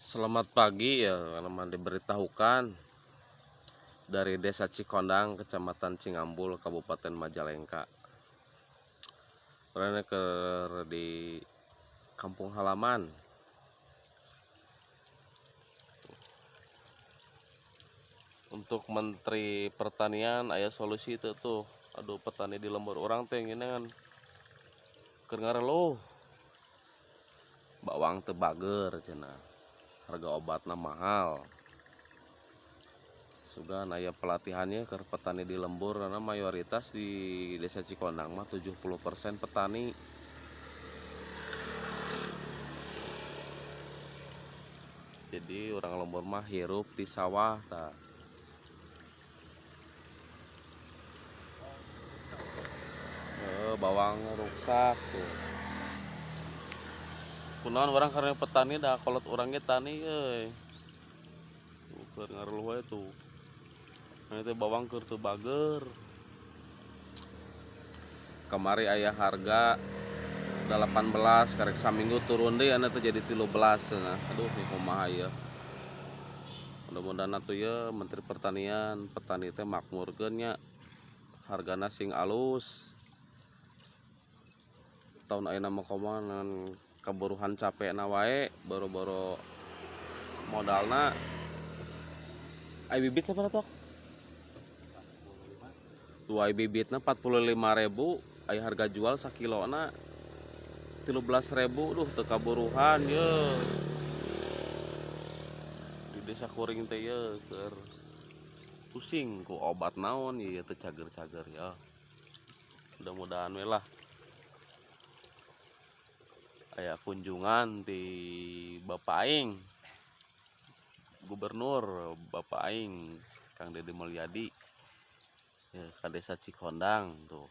Selamat pagi ya, teman diberitahukan dari Desa Cikondang, Kecamatan Cingambul, Kabupaten Majalengka. Karena di kampung halaman. Untuk Menteri Pertanian aya solusi itu tuh. Aduh, petani di lembur orang teh ini kan kedengaran bawang teu bager cenah. Harga obatna mahal. Sudah aya pelatihannya ke petani di lembur karena mayoritas di Desa Cikondang mah 70% petani. Jadi orang lembur mah hirup di sawah ta. Bawang rusak tuh. Kunaon orang karena petani dah kolot orangnya tani euy. Keur ngaruh we tuh. Nah itu bawang keur teu bager. Kamari aya harga 18 karek saminggu turun deh ana teh jadi 13 cenah. Aduh nih kumaha ya. Mudah-mudahan atuh ya Menteri Pertanian petani teh makmurkeun nya. Hargana sing alus. Tahun ayeuna mah komo ngan kaburuhan capekna wae boro-boro modalna. Ai bibit sabaraha tok? 45. Tuh ai bibitna 45.000, ai harga jual sakilona 13.000. Duh teu kaburuhan ye. Di desa kuring teh ye keur pusing ku obat naon ieu teh cager-cager ya. Mudah-mudahan we lah aya kunjungan di Bapak Aing Gubernur Bapak Aing Kang Deddy Mulyadi ya, ke Desa Cikondang tuh.